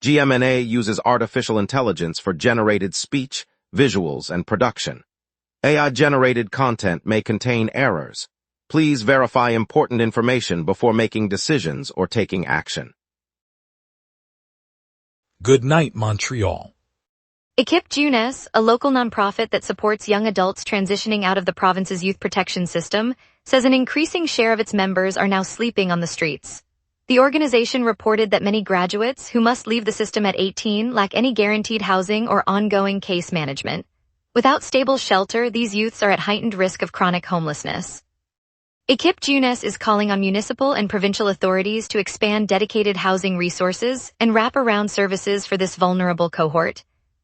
GMNA uses artificial intelligence for generated speech, visuals, and production. AI-generated content may contain errors. Please verify important information before making decisions or taking action. Good night, Montreal. Équipe Jeunesse, a local nonprofit that supports young adults transitioning out of the province's youth protection system, says an increasing share of its members are now sleeping on the streets. The organization reported that many graduates who must leave the system at 18 lack any guaranteed housing or ongoing case management. Without stable shelter, these youths are at heightened risk of chronic homelessness. Équipe Jeunesse is calling on municipal and provincial authorities to expand dedicated housing resources and wrap-around services for this vulnerable cohort.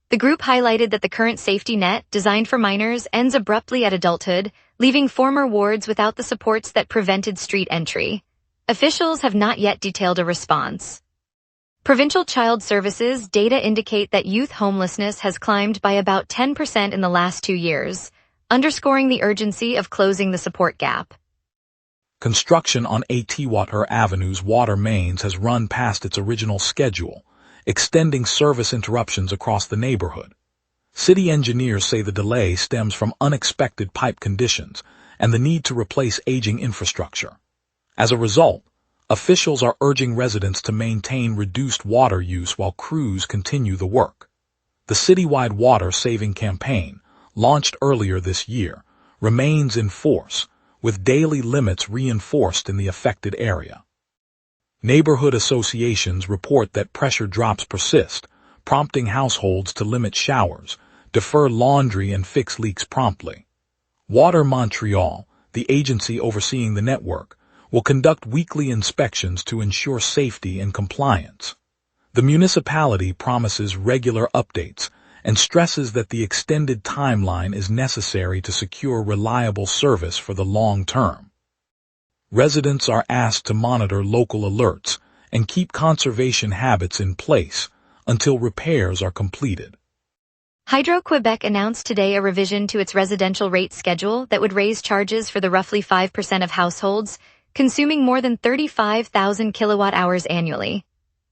The group highlighted that the current safety net, designed for minors, ends abruptly at adulthood, leaving former wards without the supports that prevented street entry. Officials have not yet detailed a response. Provincial Child Services data indicate that youth homelessness has climbed by about 10% in the last 2 years, underscoring the urgency of closing the support gap. Construction on Atwater Avenue's water mains has run past its original schedule, extending service interruptions across the neighborhood. City engineers say the delay stems from unexpected pipe conditions and the need to replace aging infrastructure. As a result, officials are urging residents to maintain reduced water use while crews continue the work. The citywide water-saving campaign, launched earlier this year, remains in force, with daily limits reinforced in the affected area. Neighborhood associations report that pressure drops persist, prompting households to limit showers, defer laundry, and fix leaks promptly. Water Montreal, the agency overseeing the network, will conduct weekly inspections to ensure safety and compliance. The municipality promises regular updates and stresses that the extended timeline is necessary to secure reliable service for the long term. Residents are asked to monitor local alerts and keep conservation habits in place until repairs are completed. Hydro-Quebec announced today a revision to its residential rate schedule that would raise charges for the roughly 5% of households consuming more than 35,000 kilowatt-hours annually.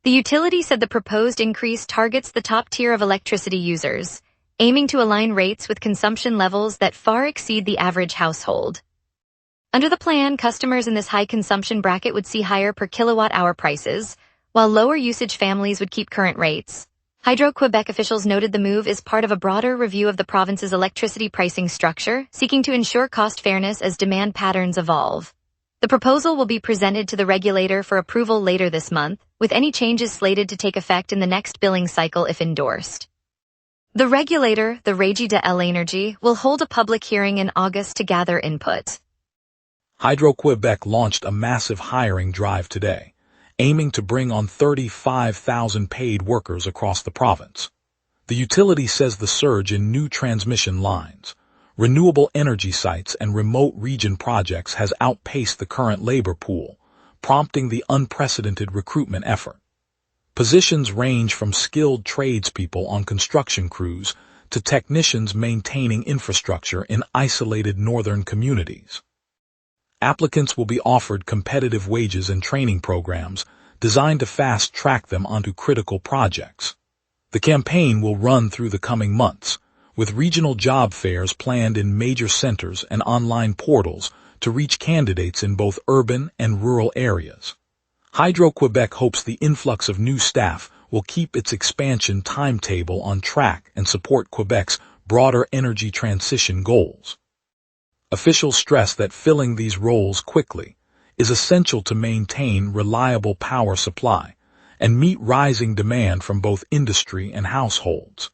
The utility said the proposed increase targets the top tier of electricity users, aiming to align rates with consumption levels that far exceed the average household. Under the plan, customers in this high consumption bracket would see higher per kilowatt-hour prices, while lower usage families would keep current rates. Hydro-Quebec officials noted the move is part of a broader review of the province's electricity pricing structure, seeking to ensure cost fairness as demand patterns evolve. The proposal will be presented to the regulator for approval later this month, with any changes slated to take effect in the next billing cycle if endorsed. The regulator, the Régie de l'Énergie, will hold a public hearing in August to gather input. Hydro-Quebec launched a massive hiring drive today, aiming to bring on 35,000 paid workers across the province. The utility says the surge in new transmission lines, renewable energy sites, and remote region projects has outpaced the current labor pool, prompting the unprecedented recruitment effort. Positions range from skilled tradespeople on construction crews to technicians maintaining infrastructure in isolated northern communities. Applicants will be offered competitive wages and training programs designed to fast-track them onto critical projects. The campaign will run through the coming months, with regional job fairs planned in major centers and online portals to reach candidates in both urban and rural areas. Hydro-Quebec hopes the influx of new staff will keep its expansion timetable on track and support Quebec's broader energy transition goals. Officials stress that filling these roles quickly is essential to maintain reliable power supply and meet rising demand from both industry and households.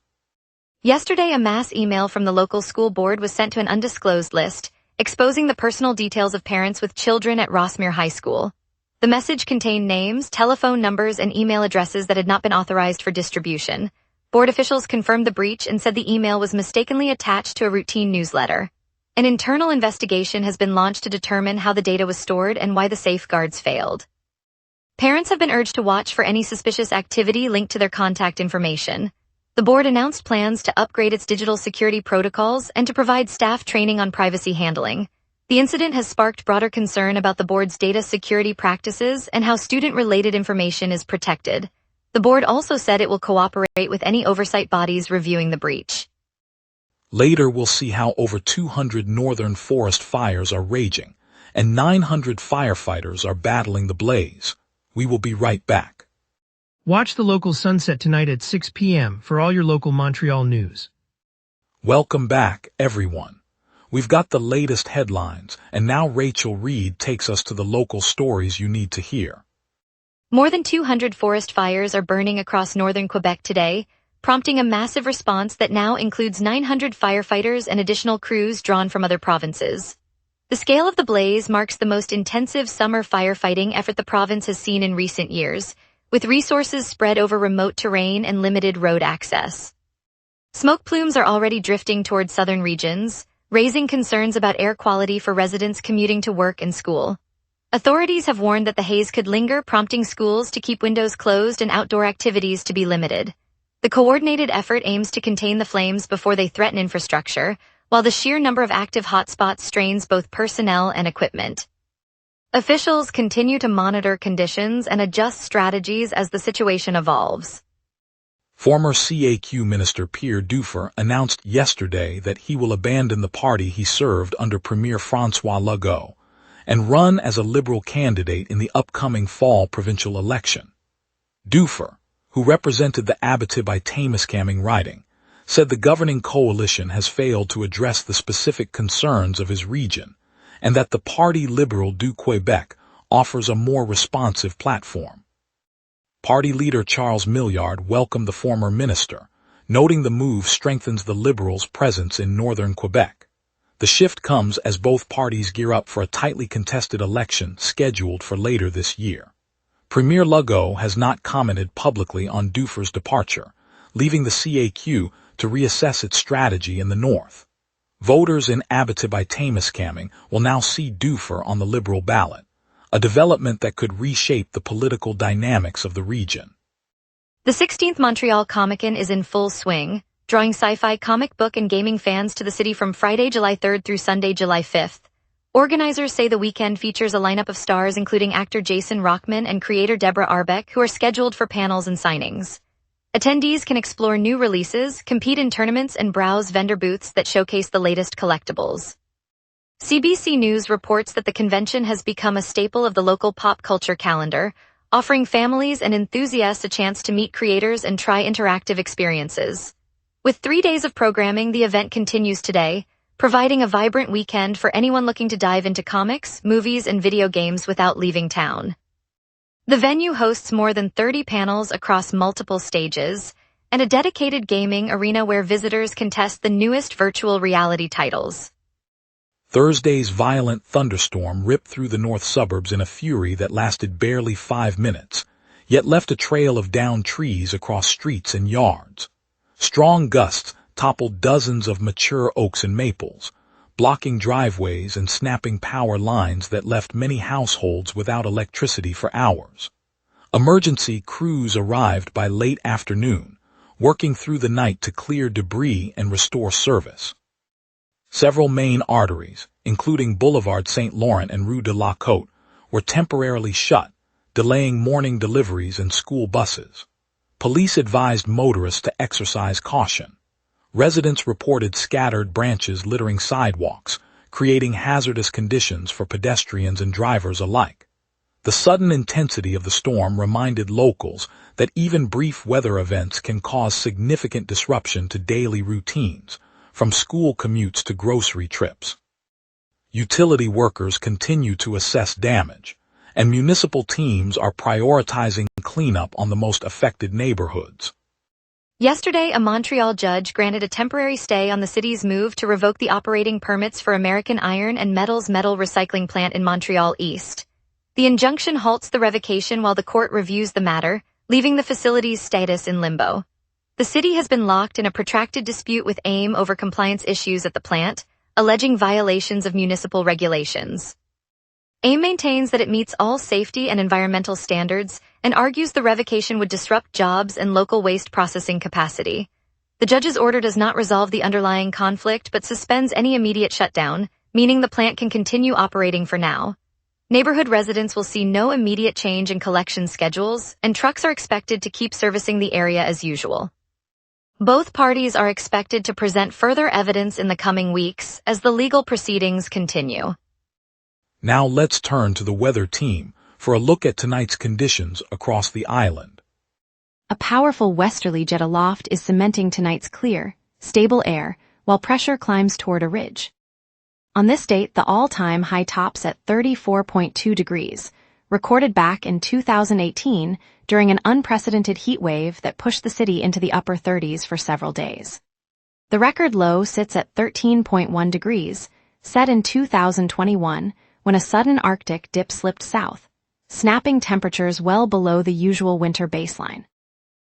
Yesterday, a mass email from the local school board was sent to an undisclosed list, exposing the personal details of parents with children at Rossmere High School. The message contained names, telephone numbers, and email addresses that had not been authorized for distribution. Board officials confirmed the breach and said the email was mistakenly attached to a routine newsletter. An internal investigation has been launched to determine how the data was stored and why the safeguards failed. Parents have been urged to watch for any suspicious activity linked to their contact information. The board announced plans to upgrade its digital security protocols and to provide staff training on privacy handling. The incident has sparked broader concern about the board's data security practices and how student-related information is protected. The board also said it will cooperate with any oversight bodies reviewing the breach. Later, we'll see how over 200 northern forest fires are raging, and 900 firefighters are battling the blaze. We will be right back. Watch the local sunset tonight at 6 p.m. for all your local Montreal news. Welcome back, everyone. We've got the latest headlines, and now Rachel Reed takes us to the local stories you need to hear. More than 200 forest fires are burning across northern Quebec today, prompting a massive response that now includes 900 firefighters and additional crews drawn from other provinces. The scale of the blaze marks the most intensive summer firefighting effort the province has seen in recent years, with resources spread over remote terrain and limited road access. Smoke plumes are already drifting toward southern regions, raising concerns about air quality for residents commuting to work and school. Authorities have warned that the haze could linger, prompting schools to keep windows closed and outdoor activities to be limited. The coordinated effort aims to contain the flames before they threaten infrastructure, while the sheer number of active hotspots strains both personnel and equipment. Officials continue to monitor conditions and adjust strategies as the situation evolves. Former CAQ Minister Pierre Dufresne announced yesterday that he will abandon the party he served under Premier François Legault and run as a Liberal candidate in the upcoming fall provincial election. Dufresne, who represented the Abitibi-Témiscamingue riding, said the governing coalition has failed to address the specific concerns of his region, and that the Parti Libéral du Québec offers a more responsive platform. Party leader Charles Milliard welcomed the former minister, noting the move strengthens the Liberals' presence in northern Quebec. The shift comes as both parties gear up for a tightly contested election scheduled for later this year. Premier Legault has not commented publicly on Dufresne's departure, leaving the CAQ to reassess its strategy in the north. Voters in Abitibi-Témiscamingue will now see Dufresne on the Liberal ballot, a development that could reshape the political dynamics of the region. The 16th Montreal Comic-Con is in full swing, drawing sci-fi, comic book, and gaming fans to the city from Friday, July 3rd through Sunday, July 5th. Organizers say the weekend features a lineup of stars including actor Jason Rockman and creator Deborah Arbeck, who are scheduled for panels and signings. Attendees can explore new releases, compete in tournaments, and browse vendor booths that showcase the latest collectibles. CBC News reports that the convention has become a staple of the local pop culture calendar, offering families and enthusiasts a chance to meet creators and try interactive experiences. With 3 days of programming, the event continues today, providing a vibrant weekend for anyone looking to dive into comics, movies, and video games without leaving town. The venue hosts more than 30 panels across multiple stages, and a dedicated gaming arena where visitors can test the newest virtual reality titles. Thursday's violent thunderstorm ripped through the north suburbs in a fury that lasted barely 5 minutes, yet left a trail of downed trees across streets and yards. Strong gusts toppled dozens of mature oaks and maples, blocking driveways and snapping power lines that left many households without electricity for hours. Emergency crews arrived by late afternoon, working through the night to clear debris and restore service. Several main arteries, including Boulevard St. Laurent and Rue de la Côte, were temporarily shut, delaying morning deliveries and school buses. Police advised motorists to exercise caution. Residents reported scattered branches littering sidewalks, creating hazardous conditions for pedestrians and drivers alike. The sudden intensity of the storm reminded locals that even brief weather events can cause significant disruption to daily routines, from school commutes to grocery trips. Utility workers continue to assess damage, and municipal teams are prioritizing cleanup on the most affected neighborhoods. Yesterday, a Montreal judge granted a temporary stay on the city's move to revoke the operating permits for American Iron and Metals metal recycling plant in Montreal East. The injunction halts the revocation while the court reviews the matter, leaving the facility's status in limbo. The city has been locked in a protracted dispute with AIM over compliance issues at the plant, alleging violations of municipal regulations. AIM maintains that it meets all safety and environmental standards and argues the revocation would disrupt jobs and local waste processing capacity. The judge's order does not resolve the underlying conflict but suspends any immediate shutdown, meaning the plant can continue operating for now. Neighborhood residents will see no immediate change in collection schedules, and trucks are expected to keep servicing the area as usual. Both parties are expected to present further evidence in the coming weeks as the legal proceedings continue. Now let's turn to the weather team for a look at tonight's conditions across the island. A powerful westerly jet aloft is cementing tonight's clear, stable air, while pressure climbs toward a ridge. On this date, the all-time high tops at 34.2 degrees, recorded back in 2018 during an unprecedented heat wave that pushed the city into the upper 30s for several days. The record low sits at 13.1 degrees, set in 2021 when a sudden Arctic dip slipped south, snapping temperatures well below the usual winter baseline.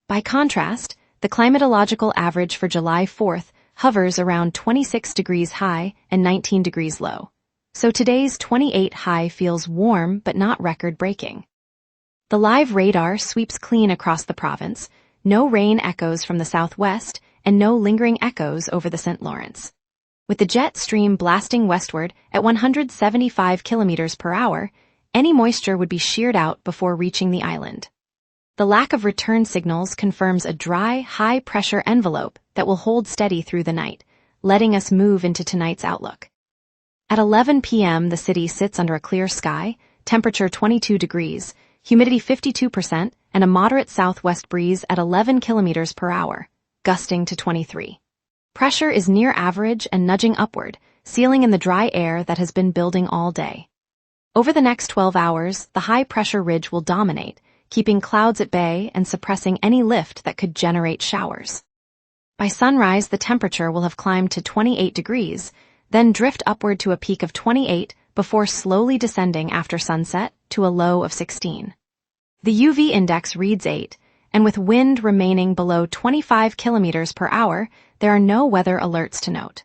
By contrast, the climatological average for July 4th hovers around 26 degrees high and 19 degrees low. So today's 28 high feels warm but not record-breaking. The live radar sweeps clean across the province, no rain echoes from the southwest, and no lingering echoes over the St. Lawrence. With the jet stream blasting westward at 175 kilometers per hour, any moisture would be sheared out before reaching the island. The lack of return signals confirms a dry, high-pressure envelope that will hold steady through the night, letting us move into tonight's outlook. At 11 p.m., the city sits under a clear sky, temperature 22 degrees, humidity 52%, and a moderate southwest breeze at 11 kilometers per hour, gusting to 23. Pressure is near average and nudging upward, sealing in the dry air that has been building all day. Over the next 12 hours, the high-pressure ridge will dominate, keeping clouds at bay and suppressing any lift that could generate showers. By sunrise, the temperature will have climbed to 28 degrees, then drift upward to a peak of 28 before slowly descending after sunset to a low of 16. The UV index reads 8, and with wind remaining below 25 kilometers per hour, there are no weather alerts to note.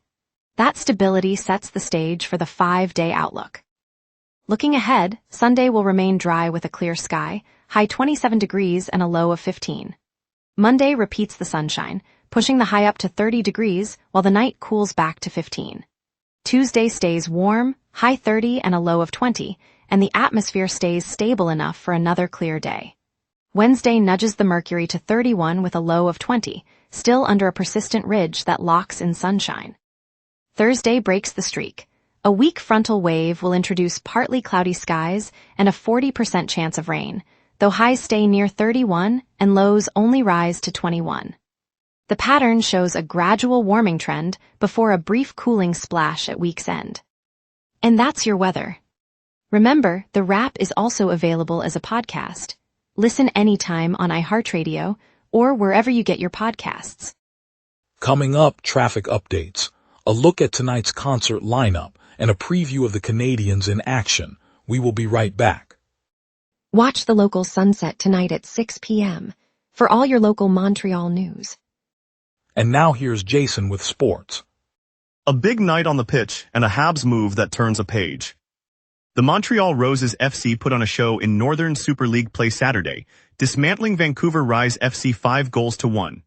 That stability sets the stage for the 5-day outlook. Looking ahead, Sunday will remain dry with a clear sky, high 27 degrees and a low of 15. Monday repeats the sunshine, pushing the high up to 30 degrees while the night cools back to 15. Tuesday stays warm, high 30 and a low of 20, and the atmosphere stays stable enough for another clear day. Wednesday nudges the mercury to 31 with a low of 20, still under a persistent ridge that locks in sunshine. Thursday breaks the streak. A weak frontal wave will introduce partly cloudy skies and a 40% chance of rain, though highs stay near 31 and lows only rise to 21. The pattern shows a gradual warming trend before a brief cooling splash at week's end. And that's your weather. Remember, the wrap is also available as a podcast. Listen anytime on iHeartRadio or wherever you get your podcasts. Coming up, traffic updates, a look at tonight's concert lineup, and a preview of the Canadians in action. We will be right back. Watch the local sunset tonight at 6 p.m. for all your local Montreal news. And now here's Jason with sports. A big night on the pitch and a Habs move that turns a page. The Montreal Roses FC put on a show in Northern Super League play Saturday, dismantling Vancouver Rise FC 5-1.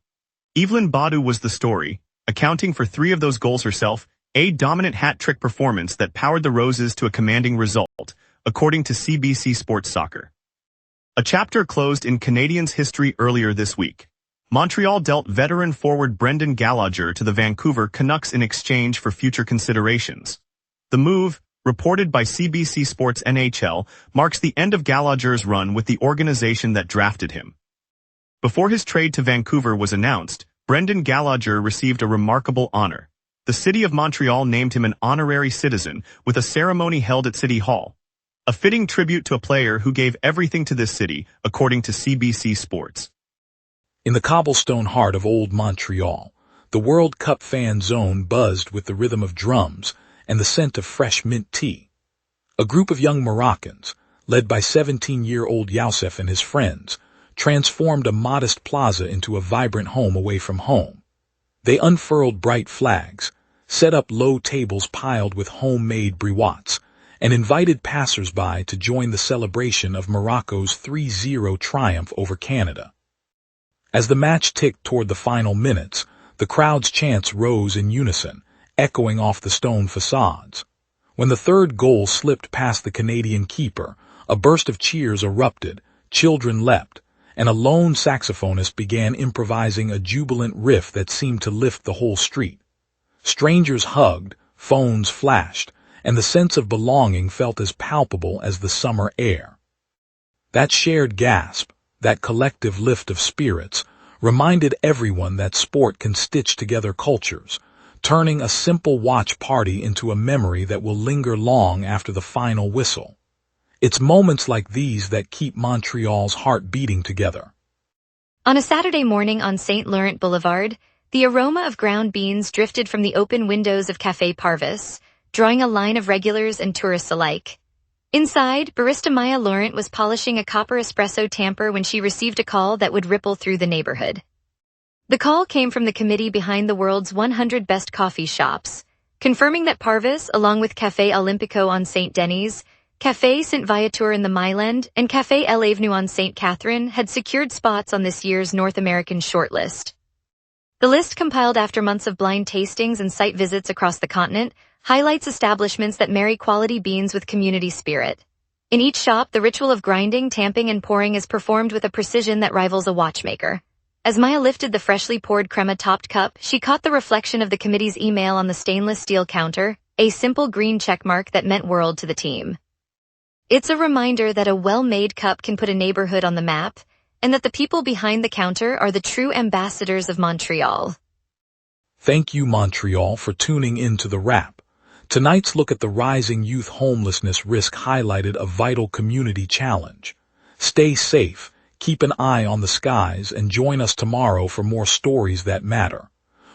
Evelyn Badu was the story, accounting for 3 of those goals herself, a dominant hat-trick performance that powered the Roses to a commanding result, according to CBC Sports Soccer. A chapter closed in Canadians' history earlier this week. Montreal dealt veteran forward Brendan Gallagher to the Vancouver Canucks in exchange for future considerations. The move, reported by CBC Sports NHL, marks the end of Gallagher's run with the organization that drafted him. Before his trade to Vancouver was announced, Brendan Gallagher received a remarkable honor. The city of Montreal named him an honorary citizen with a ceremony held at City Hall. A fitting tribute to a player who gave everything to this city, according to CBC Sports. In the cobblestone heart of old Montreal, the World Cup fan zone buzzed with the rhythm of drums and the scent of fresh mint tea. A group of young Moroccans, led by 17-year-old Youssef and his friends, transformed a modest plaza into a vibrant home away from home. They unfurled bright flags, set up low tables piled with homemade briottes, and invited passers-by to join the celebration of Morocco's 3-0 triumph over Canada. As the match ticked toward the final minutes, the crowd's chants rose in unison, echoing off the stone facades. When the third goal slipped past the Canadian keeper, a burst of cheers erupted, children leapt, and a lone saxophonist began improvising a jubilant riff that seemed to lift the whole street. Strangers hugged, phones flashed, and the sense of belonging felt as palpable as the summer air. That shared gasp, that collective lift of spirits, reminded everyone that sport can stitch together cultures, turning a simple watch party into a memory that will linger long after the final whistle. It's moments like these that keep Montreal's heart beating together. On a Saturday morning on St. Laurent Boulevard, the aroma of ground beans drifted from the open windows of Café Parvis, drawing a line of regulars and tourists alike. Inside, barista Maya Laurent was polishing a copper espresso tamper when she received a call that would ripple through the neighborhood. The call came from the committee behind the world's 100 best coffee shops, confirming that Parvis, along with Café Olympico on St. Denis, Café Saint Viateur in the Myland, and Café l'Avenue on St. Catherine had secured spots on this year's North American shortlist. The list, compiled after months of blind tastings and site visits across the continent, highlights establishments that marry quality beans with community spirit. In each shop, the ritual of grinding, tamping, and pouring is performed with a precision that rivals a watchmaker. As Maya lifted the freshly poured crema-topped cup, she caught the reflection of the committee's email on the stainless steel counter, a simple green checkmark that meant world to the team. It's a reminder that a well-made cup can put a neighborhood on the map, and that the people behind the counter are the true ambassadors of Montreal. Thank you, Montreal, for tuning in to The Wrap. Tonight's look at the rising youth homelessness risk highlighted a vital community challenge. Stay safe, keep an eye on the skies, and join us tomorrow for more stories that matter.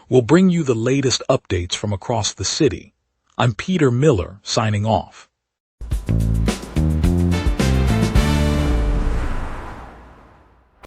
We'll bring you the latest updates from across the city. I'm Peter Miller, signing off.